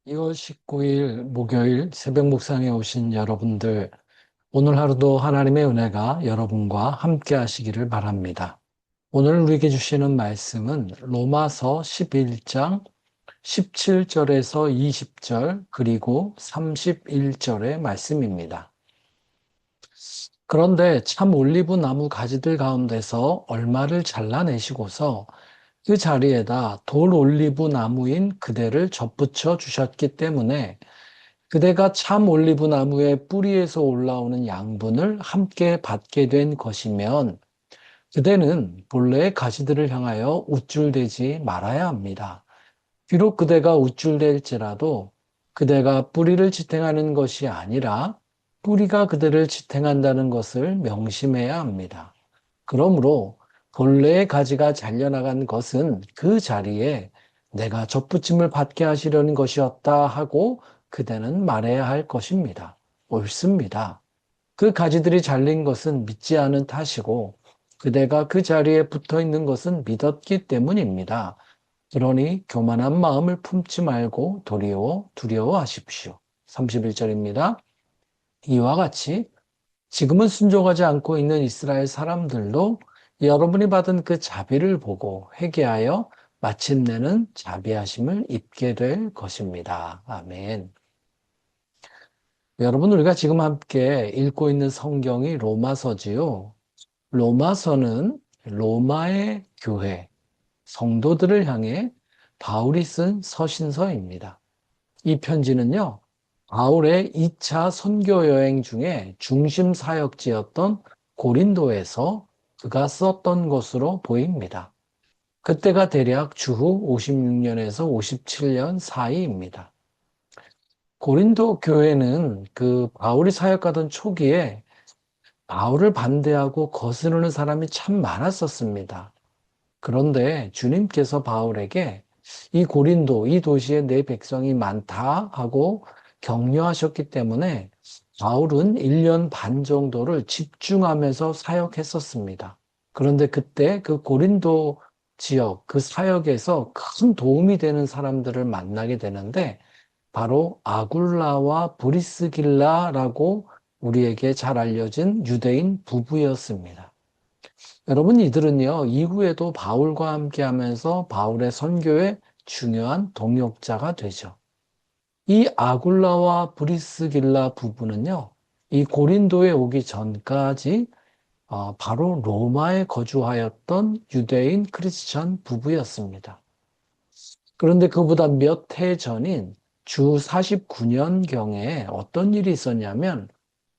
2월 19일 목요일 새벽 묵상에 오신 여러분들, 오늘 하루도 하나님의 은혜가 여러분과 함께 하시기를 바랍니다. 오늘 우리에게 주시는 말씀은 로마서 11장 17절에서 20절 그리고 31절의 말씀입니다. 그런데 참 올리브 나무 가지들 가운데서 얼마를 잘라내시고서 그 자리에다 돌 올리브 나무인 그대를 접붙여 주셨기 때문에 그대가 참 올리브 나무의 뿌리에서 올라오는 양분을 함께 받게 된 것이면 그대는 본래의 가지들을 향하여 우쭐대지 말아야 합니다. 비록 그대가 우쭐댈지라도 그대가 뿌리를 지탱하는 것이 아니라 뿌리가 그대를 지탱한다는 것을 명심해야 합니다. 그러므로 본래의 가지가 잘려나간 것은 그 자리에 내가 접붙임을 받게 하시려는 것이었다 하고 그대는 말해야 할 것입니다. 옳습니다. 그 가지들이 잘린 것은 믿지 않은 탓이고 그대가 그 자리에 붙어 있는 것은 믿었기 때문입니다. 그러니 교만한 마음을 품지 말고 도리어 두려워하십시오. 31절입니다. 이와 같이 지금은 순종하지 않고 있는 이스라엘 사람들도 여러분이 받은 그 자비를 보고 회개하여 마침내는 자비하심을 입게 될 것입니다. 아멘. 여러분, 우리가 지금 함께 읽고 있는 성경이 로마서지요. 로마서는 로마의 교회, 성도들을 향해 바울이 쓴 서신서입니다. 이 편지는요, 바울의 2차 선교 여행 중에 중심 사역지였던 고린도에서 그가 썼던 것으로 보입니다. 그때가 대략 주후 56년에서 57년 사이입니다. 고린도 교회는 그 바울이 사역하던 초기에 바울을 반대하고 거스르는 사람이 참 많았었습니다. 그런데 주님께서 바울에게 이 고린도, 이 도시에 내 백성이 많다 하고 격려하셨기 때문에 바울은 1년 반 정도를 집중하면서 사역했었습니다. 그런데 그때 그 고린도 지역, 그 사역에서 큰 도움이 되는 사람들을 만나게 되는데 바로 아굴라와 브리스길라라고 우리에게 잘 알려진 유대인 부부였습니다. 여러분, 이들은요, 이후에도 바울과 함께 하면서 바울의 선교의 중요한 동역자가 되죠. 이 아굴라와 브리스길라 부부는요, 이 고린도에 오기 전까지 바로 로마에 거주하였던 유대인 크리스천 부부였습니다. 그런데 그보다 몇 해 전인 주 49년경에 어떤 일이 있었냐면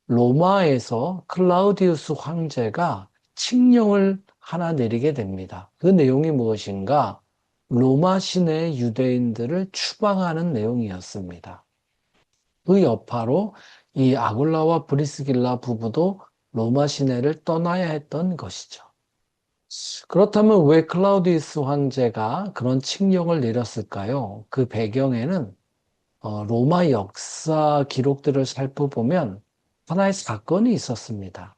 로마에서 클라우디우스 황제가 칙령을 하나 내리게 됩니다. 그 내용이 무엇인가? 로마 시내 유대인들을 추방하는 내용이었습니다. 그 여파로 이 아굴라와 브리스길라 부부도 로마 시내를 떠나야 했던 것이죠. 그렇다면 왜 클라우디우스 황제가 그런 칙령을 내렸을까요? 그 배경에는 로마 역사 기록들을 살펴보면 하나의 사건이 있었습니다.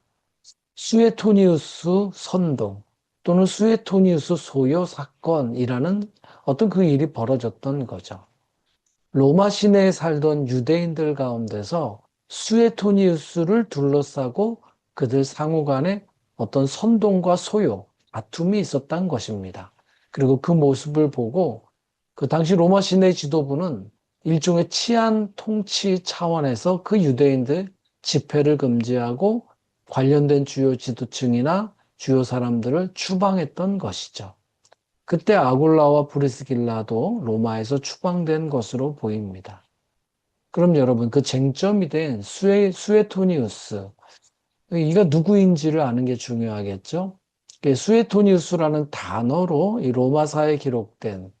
수에토니우스 선동 또는 수에토니우스 소요 사건이라는 어떤 그 일이 벌어졌던 거죠. 로마 시내에 살던 유대인들 가운데서 수에토니우스를 둘러싸고 그들 상호 간에 어떤 선동과 소요, 다툼이 있었던 것입니다. 그리고 그 모습을 보고 그 당시 로마 시내 지도부는 일종의 치안 통치 차원에서 그 유대인들 집회를 금지하고 관련된 주요 지도층이나 주요 사람들을 추방했던 것이죠. 그때 아굴라와 브리스길라도 로마에서 추방된 것으로 보입니다. 그럼 여러분, 그 쟁점이 된 수에토니우스, 이가 누구인지를 아는 게 중요하겠죠? 수에토니우스라는 단어로 이 로마사에 기록된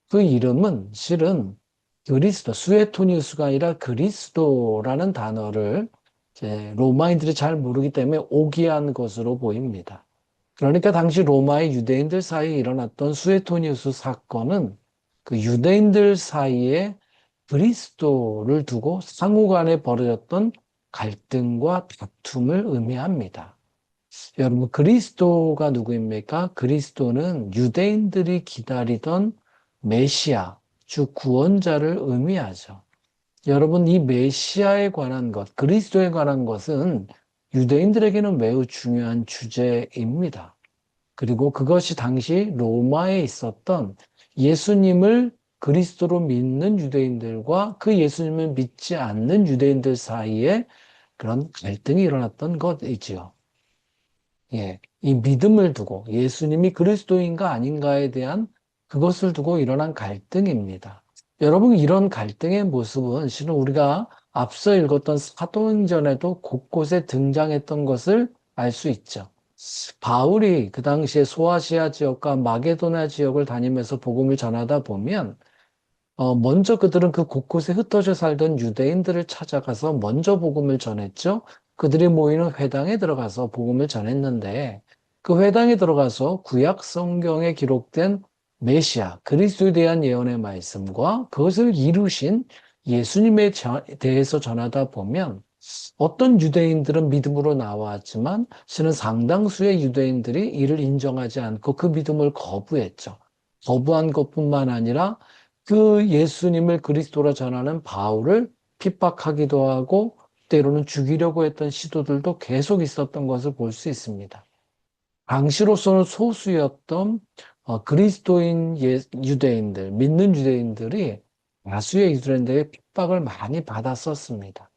그 이름은 실은 그리스도, 수에토니우스가 아니라 그리스도라는 단어를 이제 로마인들이 잘 모르기 때문에 오기한 것으로 보입니다. 그러니까 당시 로마의 유대인들 사이에 일어났던 수에토니우스 사건은 그 유대인들 사이에 그리스도를 두고 상호 간에 벌어졌던 갈등과 다툼을 의미합니다. 여러분, 그리스도가 누구입니까? 그리스도는 유대인들이 기다리던 메시아, 즉 구원자를 의미하죠. 여러분, 이 메시아에 관한 것, 그리스도에 관한 것은 유대인들에게는 매우 중요한 주제입니다. 그리고 그것이 당시 로마에 있었던 예수님을 그리스도로 믿는 유대인들과 그 예수님을 믿지 않는 유대인들 사이에 그런 갈등이 일어났던 것이지요. 예, 이 믿음을 두고 예수님이 그리스도인가 아닌가에 대한 그것을 두고 일어난 갈등입니다. 여러분, 이런 갈등의 모습은 실은 우리가 앞서 읽었던 사도행전에도 곳곳에 등장했던 것을 알 수 있죠. 바울이 그 당시에 소아시아 지역과 마게도나 지역을 다니면서 복음을 전하다 보면 먼저 그들은 그 곳곳에 흩어져 살던 유대인들을 찾아가서 먼저 복음을 전했죠. 그들이 모이는 회당에 들어가서 복음을 전했는데 그 회당에 들어가서 구약 성경에 기록된 메시아, 그리스도에 대한 예언의 말씀과 그것을 이루신 예수님에 대해서 전하다 보면 어떤 유대인들은 믿음으로 나왔지만 실은 상당수의 유대인들이 이를 인정하지 않고 그 믿음을 거부했죠. 거부한 것뿐만 아니라 그 예수님을 그리스도로 전하는 바울을 핍박하기도 하고 때로는 죽이려고 했던 시도들도 계속 있었던 것을 볼 수 있습니다. 당시로서는 소수였던 그리스도인 유대인들, 믿는 유대인들이 다수의 이스라엘들의 핍박을 많이 받았었습니다.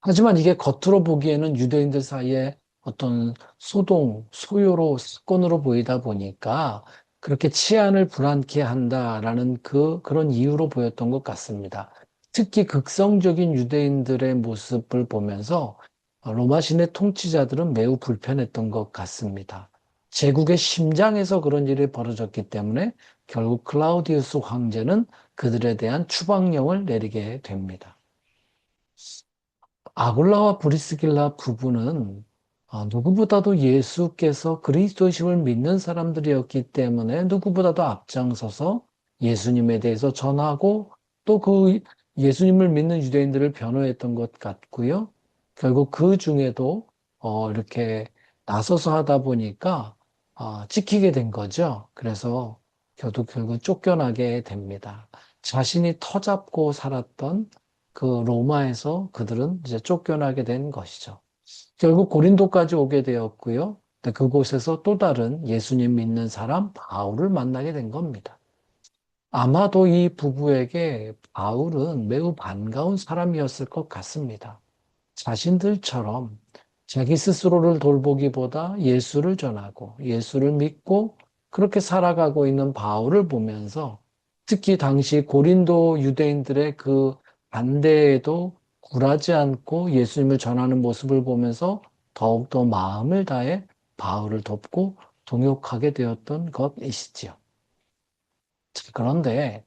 하지만 이게 겉으로 보기에는 유대인들 사이에 어떤 소요로, 사건으로 보이다 보니까 그렇게 치안을 불안케 한다라는 그런 이유로 보였던 것 같습니다. 특히 극성적인 유대인들의 모습을 보면서 로마 시내 통치자들은 매우 불편했던 것 같습니다. 제국의 심장에서 그런 일이 벌어졌기 때문에 결국 클라우디우스 황제는 그들에 대한 추방령을 내리게 됩니다. 아굴라와 브리스길라 부부는 누구보다도 예수께서 그리스도이심을 믿는 사람들이었기 때문에 누구보다도 앞장서서 예수님에 대해서 전하고 또 그 예수님을 믿는 유대인들을 변호했던 것 같고요. 결국 그 중에도 이렇게 나서서 하다 보니까 찍히게 된 거죠. 그래서 결국 쫓겨나게 됩니다. 자신이 터잡고 살았던 그 로마에서 그들은 이제 쫓겨나게 된 것이죠. 결국 고린도까지 오게 되었고요. 근데 그곳에서 또 다른 예수님 믿는 사람 바울을 만나게 된 겁니다. 아마도 이 부부에게 바울은 매우 반가운 사람이었을 것 같습니다. 자신들처럼 자기 스스로를 돌보기보다 예수를 전하고 예수를 믿고 그렇게 살아가고 있는 바울을 보면서 특히 당시 고린도 유대인들의 그 반대에도 굴하지 않고 예수님을 전하는 모습을 보면서 더욱더 마음을 다해 바울을 돕고 동역하게 되었던 것이시지요. 그런데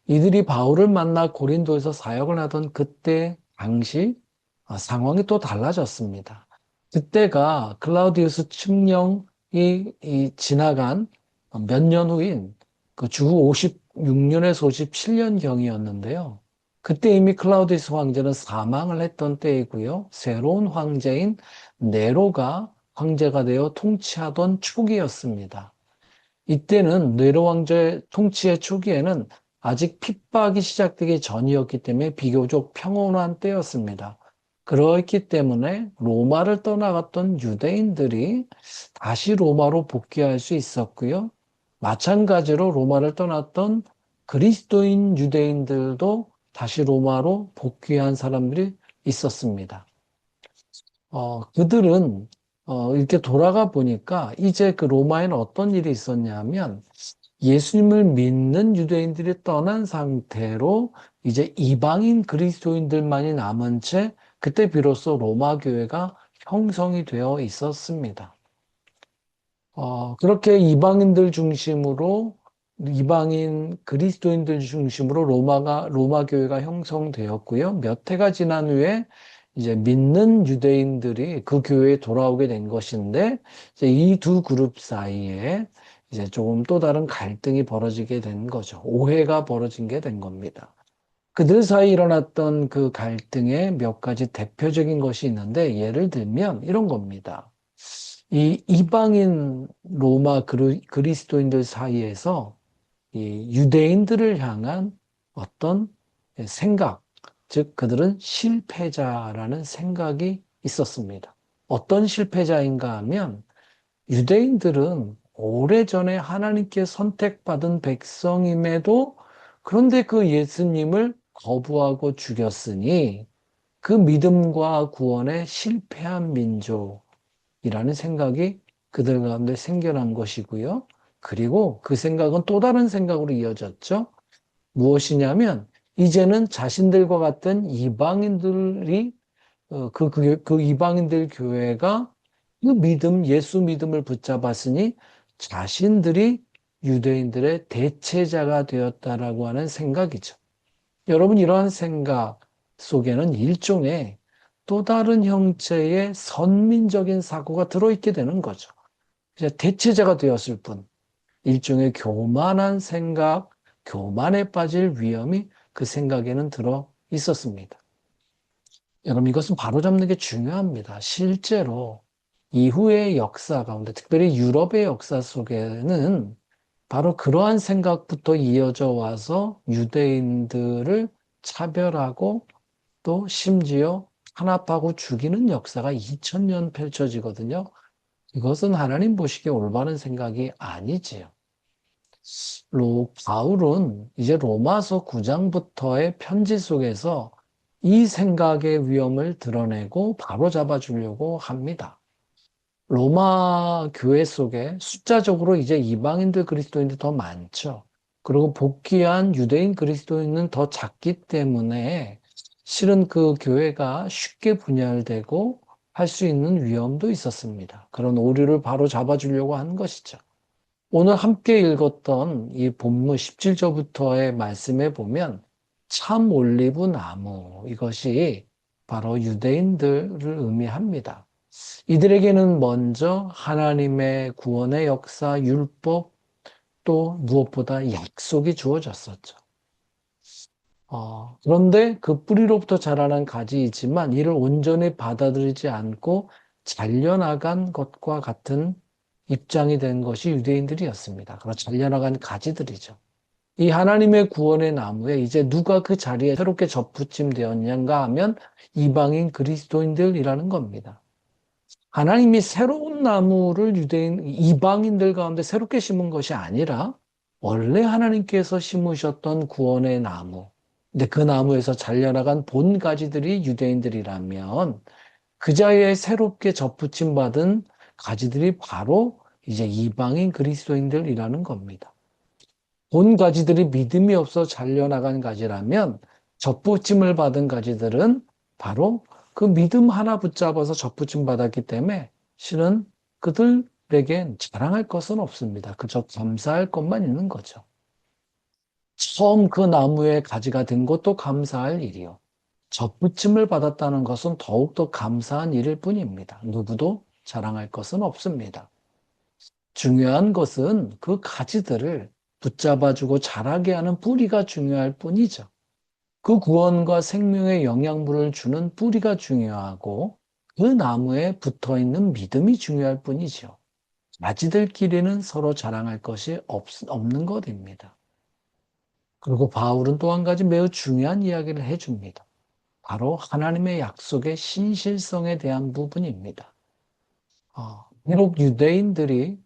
이들이 바울을 만나 고린도에서 사역을 하던 그때 당시 상황이 또 달라졌습니다. 그때가 클라우디우스 칙령이 지나간 몇 년 후인 그 주후 56년에서 57년경이었는데요. 그때 이미 클라우디우스 황제는 사망을 했던 때이고요. 새로운 황제인 네로가 황제가 되어 통치하던 초기였습니다. 이때는 네로 왕조의 통치의 초기에는 아직 핍박이 시작되기 전이었기 때문에 비교적 평온한 때였습니다. 그렇기 때문에 로마를 떠나갔던 유대인들이 다시 로마로 복귀할 수 있었고요. 마찬가지로 로마를 떠났던 그리스도인 유대인들도 다시 로마로 복귀한 사람들이 있었습니다. 그들은 이렇게 돌아가 보니까 이제 그 로마에는 어떤 일이 있었냐면 예수님을 믿는 유대인들이 떠난 상태로 이제 이방인 그리스도인들만이 남은 채 그때 비로소 로마 교회가 형성이 되어 있었습니다. 그렇게 이방인들 중심으로, 이방인 그리스도인들 중심으로 로마 교회가 형성되었고요. 몇 해가 지난 후에 이제 믿는 유대인들이 그 교회에 돌아오게 된 것인데, 이제 이 두 그룹 사이에 이제 조금 또 다른 갈등이 벌어지게 된 거죠. 오해가 벌어진 게 된 겁니다. 그들 사이 일어났던 그 갈등의 몇 가지 대표적인 것이 있는데, 예를 들면 이런 겁니다. 이 이방인 그리스도인들 사이에서 이 유대인들을 향한 어떤 생각, 즉 그들은 실패자라는 생각이 있었습니다. 어떤 실패자인가 하면 유대인들은 오래전에 하나님께 선택받은 백성임에도 그런데 그 예수님을 거부하고 죽였으니 그 믿음과 구원에 실패한 민족, 이라는 생각이 그들 가운데 생겨난 것이고요. 그리고 그 생각은 또 다른 생각으로 이어졌죠. 무엇이냐면, 이제는 자신들과 같은 이방인들이, 그 이방인들 교회가 그 예수 믿음을 붙잡았으니 자신들이 유대인들의 대체자가 되었다라고 하는 생각이죠. 여러분, 이러한 생각 속에는 일종의 또 다른 형체의 선민적인 사고가 들어있게 되는 거죠. 이제 대체자가 되었을 뿐, 일종의 교만한 생각, 교만에 빠질 위험이 그 생각에는 들어 있었습니다. 여러분, 이것은 바로잡는 게 중요합니다. 실제로 이후의 역사 가운데, 특별히 유럽의 역사 속에는 바로 그러한 생각부터 이어져 와서 유대인들을 차별하고 또 심지어 탄압하고 죽이는 역사가 2000년 펼쳐지거든요. 이것은 하나님 보시기에 올바른 생각이 아니지요. 바울은 이제 로마서 9장부터의 편지 속에서 이 생각의 위험을 드러내고 바로잡아 주려고 합니다. 로마 교회 속에 숫자적으로 이제 이방인들 그리스도인들이 더 많죠. 그리고 복귀한 유대인 그리스도인은 더 작기 때문에 실은 그 교회가 쉽게 분열되고 할 수 있는 위험도 있었습니다. 그런 오류를 바로 잡아주려고 한 것이죠. 오늘 함께 읽었던 이 본문 17절부터의 말씀에 보면 참 올리브 나무, 이것이 바로 유대인들을 의미합니다. 이들에게는 먼저 하나님의 구원의 역사, 율법, 또 무엇보다 약속이 주어졌었죠. 그런데 그 뿌리로부터 자라난 가지이지만 이를 온전히 받아들이지 않고 잘려나간 것과 같은 입장이 된 것이 유대인들이었습니다. 그런 잘려나간 가지들이죠. 이 하나님의 구원의 나무에 이제 누가 그 자리에 새롭게 접붙임되었는가 하면 이방인 그리스도인들이라는 겁니다. 하나님이 새로운 나무를 이방인들 가운데 새롭게 심은 것이 아니라 원래 하나님께서 심으셨던 구원의 나무. 근데 그 나무에서 잘려나간 본 가지들이 유대인들이라면 그 자리에 새롭게 접붙임 받은 가지들이 바로 이제 이방인 그리스도인들이라는 겁니다. 본 가지들이 믿음이 없어 잘려나간 가지라면 접붙임을 받은 가지들은 바로 그 믿음 하나 붙잡아서 접붙임 받았기 때문에 실은 그들에겐 자랑할 것은 없습니다. 그저 감사할 것만 있는 거죠. 처음 그 나무에 가지가 된 것도 감사할 일이요. 접붙임을 받았다는 것은 더욱더 감사한 일일 뿐입니다. 누구도 자랑할 것은 없습니다. 중요한 것은 그 가지들을 붙잡아주고 자라게 하는 뿌리가 중요할 뿐이죠. 그 구원과 생명의 영양분을 주는 뿌리가 중요하고 그 나무에 붙어 있는 믿음이 중요할 뿐이죠. 가지들끼리는 서로 자랑할 것이 없는 것입니다. 그리고 바울은 또 한 가지 매우 중요한 이야기를 해줍니다. 바로 하나님의 약속의 신실성에 대한 부분입니다. 비록 유대인들이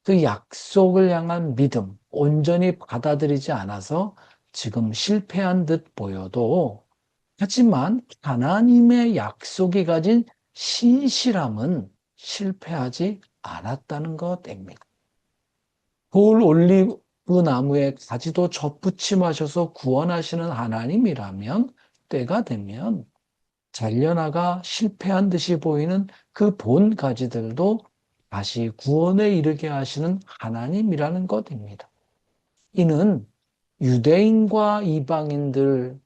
그 약속을 향한 믿음, 온전히 받아들이지 않아서 지금 실패한 듯 보여도, 하지만 하나님의 약속이 가진 신실함은 실패하지 않았다는 것입니다. 돌 올리브 나무에 가지도 접붙임하셔서 구원하시는 하나님이라면 때가 되면 잘려나가 실패한 듯이 보이는 그 본 가지들도 다시 구원에 이르게 하시는 하나님이라는 것입니다. 이는 유대인과 이방인들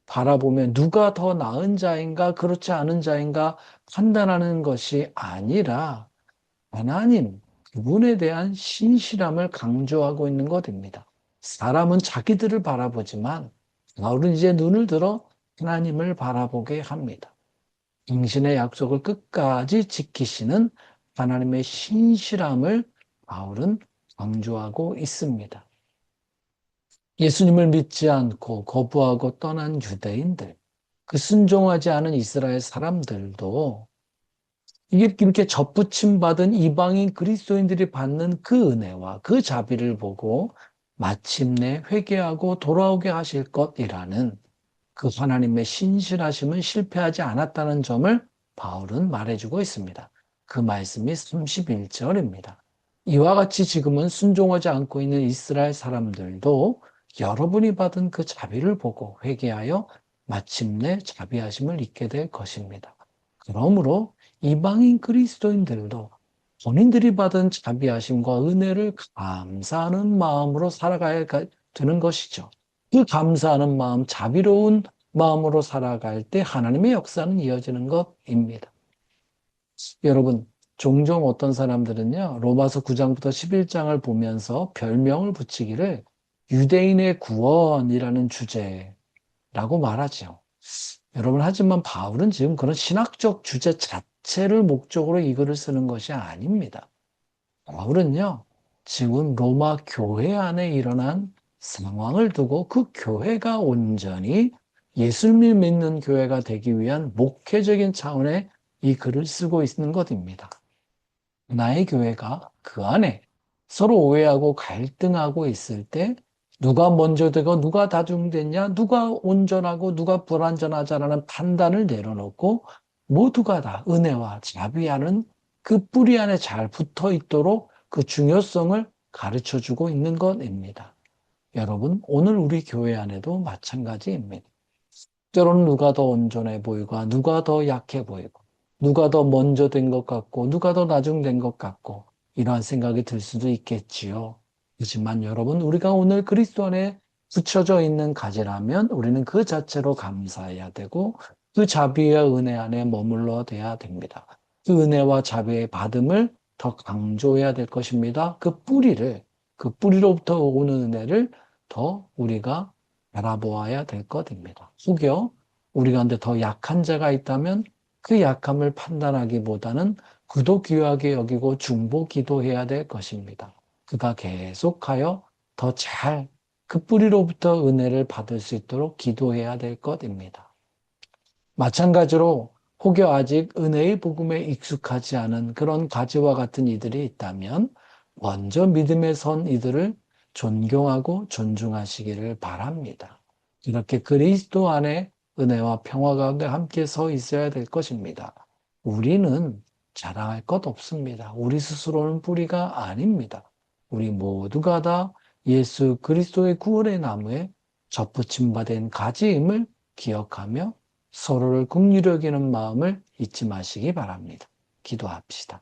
바라보면 누가 더 나은 자인가 그렇지 않은 자인가 판단하는 것이 아니라 하나님, 그분에 대한 신실함을 강조하고 있는 것입니다. 사람은 자기들을 바라보지만 바울은 이제 눈을 들어 하나님을 바라보게 합니다. 당신의 약속을 끝까지 지키시는 하나님의 신실함을 바울은 강조하고 있습니다. 예수님을 믿지 않고 거부하고 떠난 유대인들, 그 순종하지 않은 이스라엘 사람들도 이게 이렇게 접붙임 받은 이방인 그리스도인들이 받는 그 은혜와 그 자비를 보고 마침내 회개하고 돌아오게 하실 것이라는 그 하나님의 신실하심은 실패하지 않았다는 점을 바울은 말해주고 있습니다. 그 말씀이 31절입니다. 이와 같이 지금은 순종하지 않고 있는 이스라엘 사람들도 여러분이 받은 그 자비를 보고 회개하여 마침내 자비하심을 잊게 될 것입니다. 그러므로 이방인 그리스도인들도 본인들이 받은 자비하심과 은혜를 감사하는 마음으로 살아가야 되는 것이죠. 그 감사하는 마음, 자비로운 마음으로 살아갈 때 하나님의 역사는 이어지는 것입니다. 여러분, 종종 어떤 사람들은요, 로마서 9장부터 11장을 보면서 별명을 붙이기를 유대인의 구원이라는 주제라고 말하죠. 여러분, 하지만 바울은 지금 그런 신학적 주제 자체를 목적으로 이 글을 쓰는 것이 아닙니다. 바울은요, 지금 로마 교회 안에 일어난 상황을 두고 그 교회가 온전히 예수님을 믿는 교회가 되기 위한 목회적인 차원의 이 글을 쓰고 있는 것입니다. 나의 교회가 그 안에 서로 오해하고 갈등하고 있을 때 누가 먼저 되고 누가 다중됐냐, 누가 온전하고 누가 불완전하자라는 판단을 내려놓고 모두가 다 은혜와 자비하는 그 뿌리 안에 잘 붙어 있도록 그 중요성을 가르쳐 주고 있는 것입니다. 여러분, 오늘 우리 교회 안에도 마찬가지입니다. 때로는 누가 더 온전해 보이고, 누가 더 약해 보이고, 누가 더 먼저 된 것 같고, 누가 더 나중된 것 같고, 이러한 생각이 들 수도 있겠지요. 하지만 여러분, 우리가 오늘 그리스도 안에 붙여져 있는 가지라면 우리는 그 자체로 감사해야 되고, 그 자비와 은혜 안에 머물러 돼야 됩니다. 그 은혜와 자비의 받음을 더 강조해야 될 것입니다. 그 뿌리로부터 오는 은혜를 더 우리가 바라보아야 될 것입니다. 혹여 우리 가운데 더 약한 자가 있다면 그 약함을 판단하기보다는 그도 귀하게 여기고 중보 기도해야 될 것입니다. 그가 계속하여 더 잘 그 뿌리로부터 은혜를 받을 수 있도록 기도해야 될 것입니다. 마찬가지로 혹여 아직 은혜의 복음에 익숙하지 않은 그런 가지와 같은 이들이 있다면 먼저 믿음에 선 이들을 존경하고 존중하시기를 바랍니다. 이렇게 그리스도 안에 은혜와 평화 가운데 함께 서 있어야 될 것입니다. 우리는 자랑할 것 없습니다. 우리 스스로는 뿌리가 아닙니다. 우리 모두가 다 예수 그리스도의 구원의 나무에 접붙임 받은 가지임을 기억하며 서로를 긍휼히 여기는 마음을 잊지 마시기 바랍니다. 기도합시다.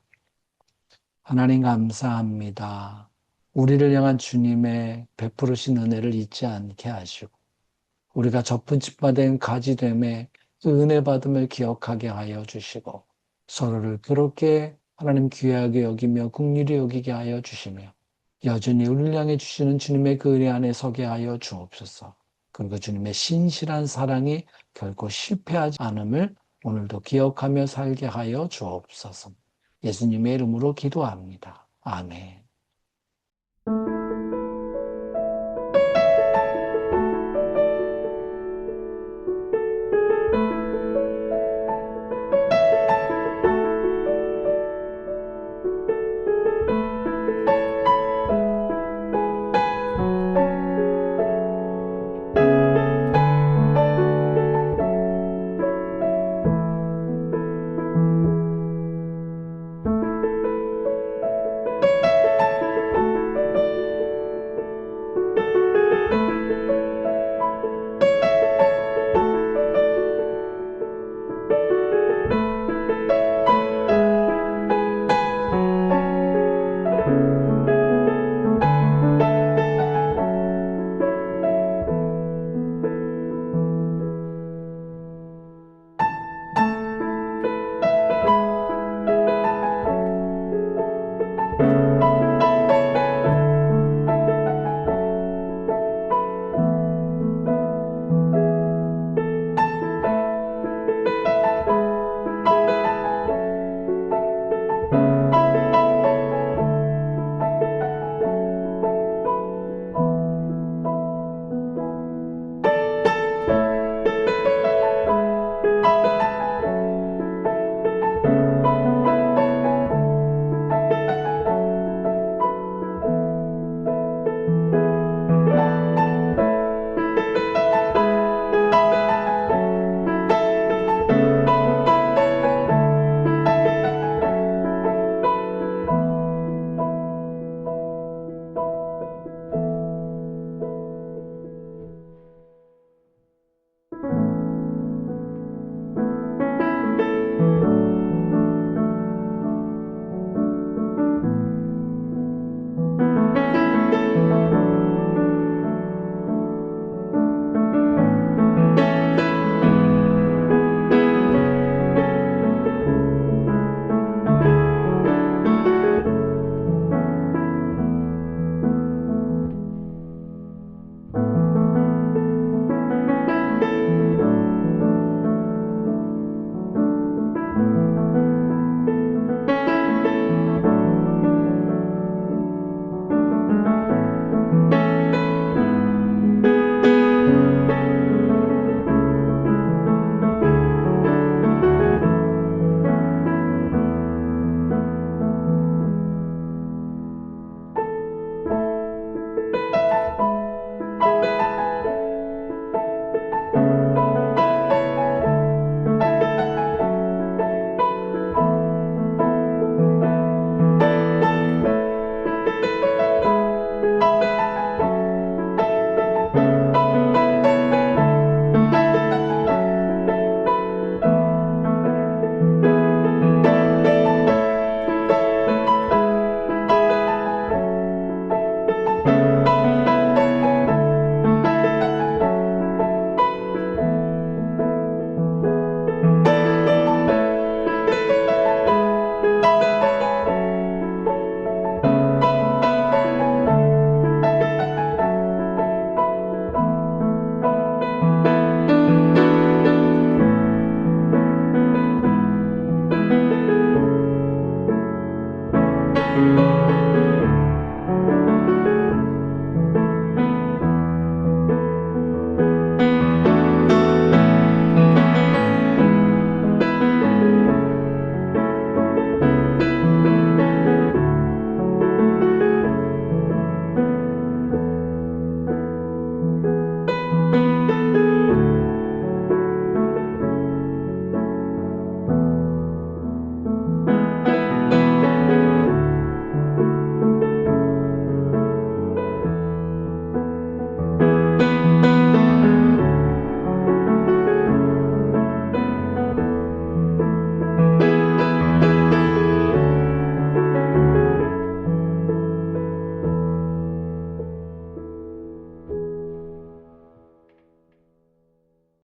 하나님 감사합니다. 우리를 향한 주님의 베푸르신 은혜를 잊지 않게 하시고 우리가 접붙임받은 가지됨에 그 은혜 받음을 기억하게 하여 주시고 서로를 그렇게 하나님 귀하게 여기며 긍휼히 여기게 하여 주시며 여전히 우리를 향해 주시는 주님의 그 은혜 안에 서게 하여 주옵소서. 그리고 주님의 신실한 사랑이 결코 실패하지 않음을 오늘도 기억하며 살게 하여 주옵소서. 예수님의 이름으로 기도합니다. 아멘.